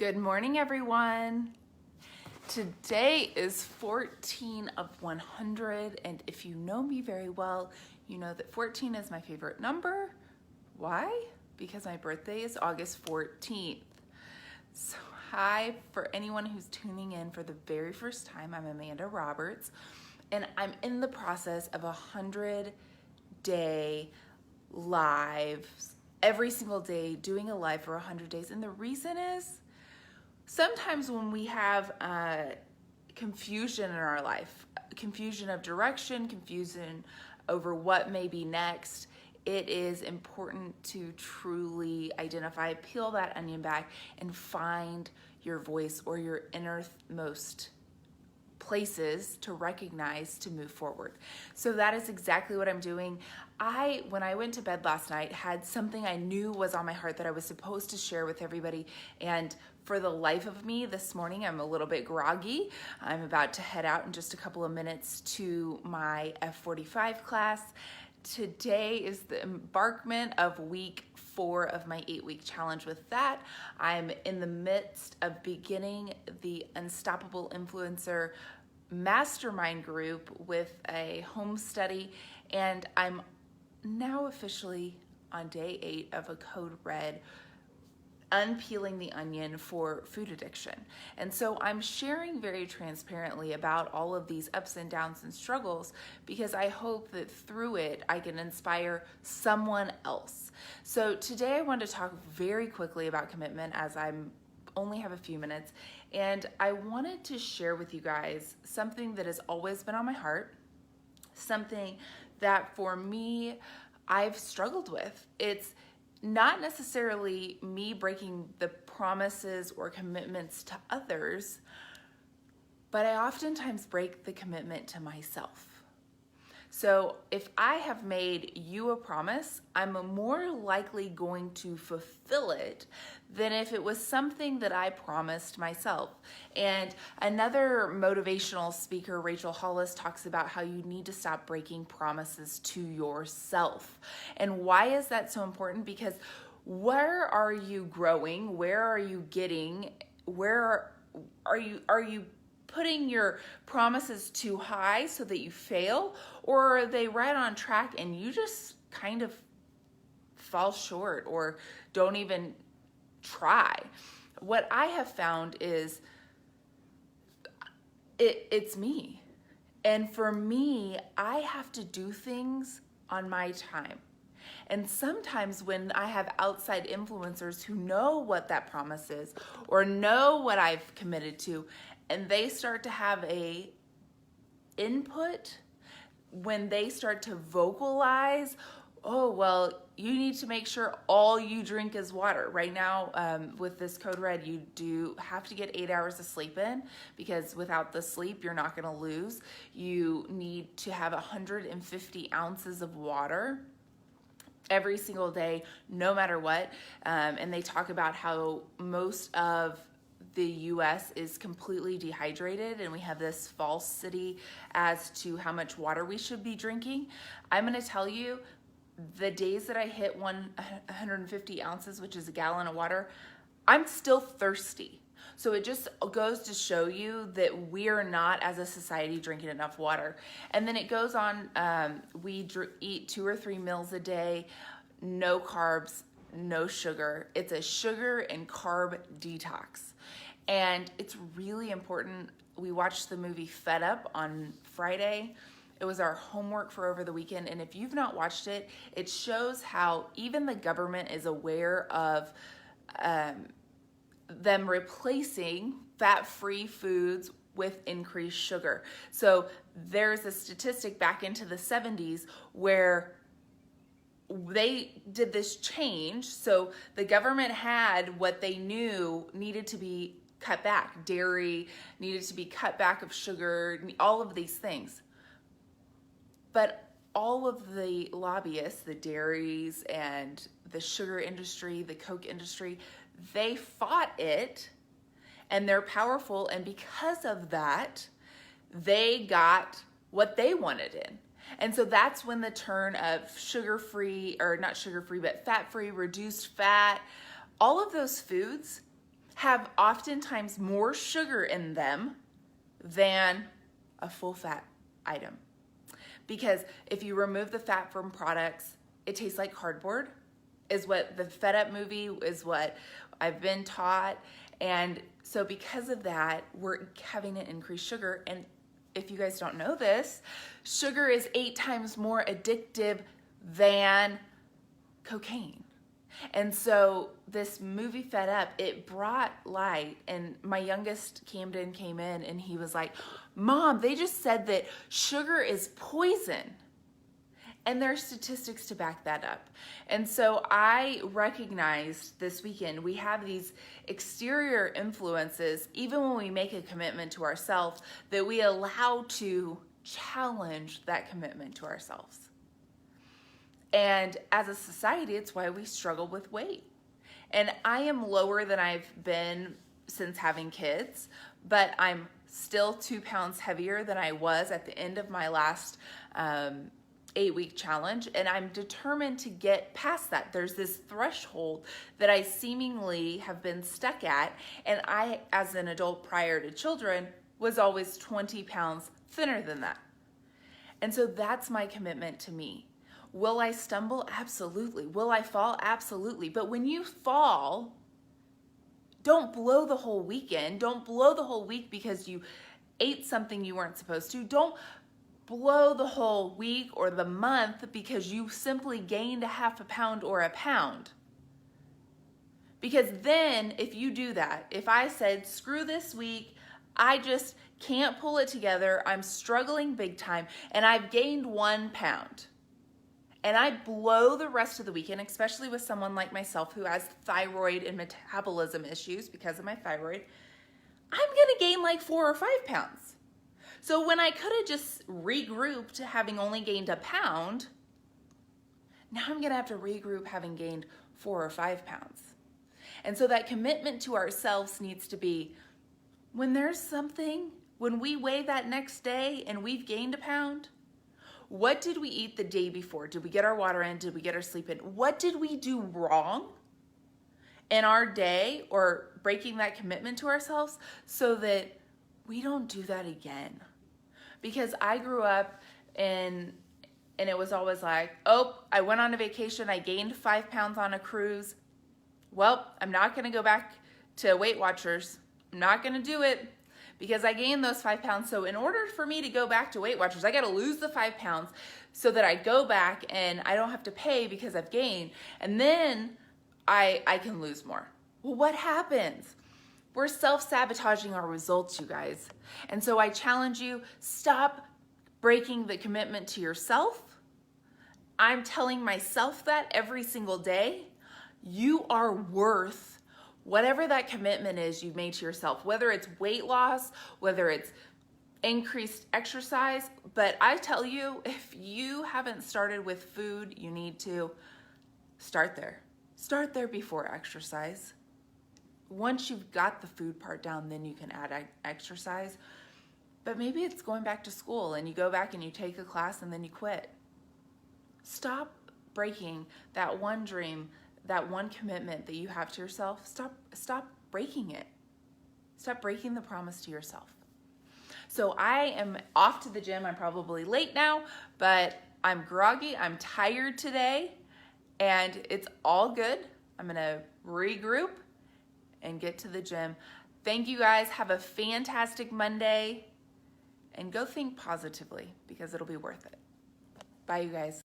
Good morning, everyone. Today is 14 of 100, and if you know me very well, you know that 14 is my favorite number. Why? Because my birthday is August 14th. So hi, for anyone who's tuning in for the very first time, I'm Amanda Roberts, and I'm in the process of 100-day lives, every single day, doing a live for 100 days. And the reason is, sometimes when we have confusion in our life, confusion of direction, confusion over what may be next, it is important to truly identify, peel that onion back, and find your voice or your innermost places to recognize to move forward. So that is exactly what I'm doing. When I went to bed last night, had something I knew was on my heart that I was supposed to share with everybody, and for the life of me this morning, I'm a little bit groggy. I'm about to head out in just a couple of minutes to my F45 class. Today is the embarkment of week 4 of my 8-week challenge. With that, I'm in the midst of beginning the Unstoppable Influencer mastermind group with a home study, and I'm now officially on day 8 of a Code Red, unpeeling the onion for food addiction. And so I'm sharing very transparently about all of these ups and downs and struggles because I hope that through it I can inspire someone else. So today I want to talk very quickly about commitment, as I'm only have a few minutes, and I wanted to share with you guys something that has always been on my heart, something that for me I've struggled with. It's not necessarily me breaking the promises or commitments to others, but I oftentimes break the commitment to myself. So if I have made you a promise, I'm more likely going to fulfill it than if it was something that I promised myself. And another motivational speaker, Rachel Hollis, talks about how you need to stop breaking promises to yourself. And why is that so important? Because where are you growing? Where are you getting? Where are you putting your promises too high so that you fail, or are they right on track and you just kind of fall short or don't even try? What I have found is it's me. And for me, I have to do things on my time. And sometimes when I have outside influencers who know what that promise is or know what I've committed to, and they start to have a input, when they start to vocalize, oh, well, you need to make sure all you drink is water. Right now, with this Code Red, you do have to get 8 hours of sleep in, because without the sleep, you're not gonna lose. You need to have 150 ounces of water every single day, no matter what. And they talk about how most of the US is completely dehydrated, and we have this falsity as to how much water we should be drinking. I'm gonna tell you, the days that I hit 150 ounces, which is a gallon of water, I'm still thirsty. So it just goes to show you that we are not, as a society, drinking enough water. And then it goes on, we eat 2 or 3 meals a day, no carbs, no sugar. It's a sugar and carb detox. And it's really important. We watched the movie Fed Up on Friday. It was our homework for over the weekend. And if you've not watched it, it shows how even the government is aware of them replacing fat-free foods with increased sugar. So there's a statistic back into the 70s where they did this change. So the government had what they knew needed to be cut back. Dairy needed to be cut back of sugar, all of these things. But all of the lobbyists, the dairies and the sugar industry, the Coke industry, they fought it, and they're powerful. And because of that, they got what they wanted in. And so that's when the turn of sugar-free, or not sugar-free, but fat-free, reduced fat, all of those foods have oftentimes more sugar in them than a full fat item. Because if you remove the fat from products, it tastes like cardboard, is what the Fed Up movie is what I've been taught. And so because of that, we're having an increased sugar. And if you guys don't know this, sugar is 8 times more addictive than cocaine. And so this movie Fed Up, it brought light, and my youngest Camden came in and he was like, Mom, they just said that sugar is poison. And there are statistics to back that up. And so I recognized this weekend we have these exterior influences, even when we make a commitment to ourselves, that we allow to challenge that commitment to ourselves. And as a society, it's why we struggle with weight. And I am lower than I've been since having kids, but I'm still 2 pounds heavier than I was at the end of my last 8-week challenge. And I'm determined to get past that. There's this threshold that I seemingly have been stuck at. And I, as an adult prior to children, was always 20 pounds thinner than that. And so that's my commitment to me. Will I stumble? Absolutely. Will I fall? Absolutely. But when you fall, don't blow the whole weekend. Don't blow the whole week because you ate something you weren't supposed to. Don't blow the whole week or the month because you simply gained a half a pound or a pound. Because then if you do that, if I said, screw this week, I just can't pull it together, I'm struggling big time, and I've gained 1 pound, and I blow the rest of the weekend, especially with someone like myself who has thyroid and metabolism issues because of my thyroid, I'm gonna gain like 4 or 5 pounds. So when I could have just regrouped having only gained a pound, now I'm gonna have to regroup having gained 4 or 5 pounds. And so that commitment to ourselves needs to be, when there's something, when we weigh that next day and we've gained a pound, what did we eat the day before? Did we get our water in? Did we get our sleep in? What did we do wrong in our day or breaking that commitment to ourselves so that we don't do that again? Because I grew up and it was always like, oh, I went on a vacation, I gained 5 pounds on a cruise. Well, I'm not gonna go back to Weight Watchers. I'm not gonna do it because I gained those 5 pounds. So in order for me to go back to Weight Watchers, I gotta lose the 5 pounds so that I go back and I don't have to pay because I've gained. And then I can lose more. Well, what happens? We're self-sabotaging our results, you guys. And so I challenge you, stop breaking the commitment to yourself. I'm telling myself that every single day. You are worth whatever that commitment is you've made to yourself, whether it's weight loss, whether it's increased exercise. But I tell you, if you haven't started with food, you need to start there. Start there before exercise. Once you've got the food part down, then you can add exercise. But maybe it's going back to school and you go back and you take a class and then you quit. Stop breaking that one dream, that one commitment that you have to yourself. Stop breaking it. Stop breaking the promise to yourself. So I am off to the gym. I'm probably late now, but I'm groggy. I'm tired today, and it's all good. I'm gonna regroup and get to the gym. Thank you guys. Have a fantastic Monday, and go think positively because it'll be worth it. Bye, you guys.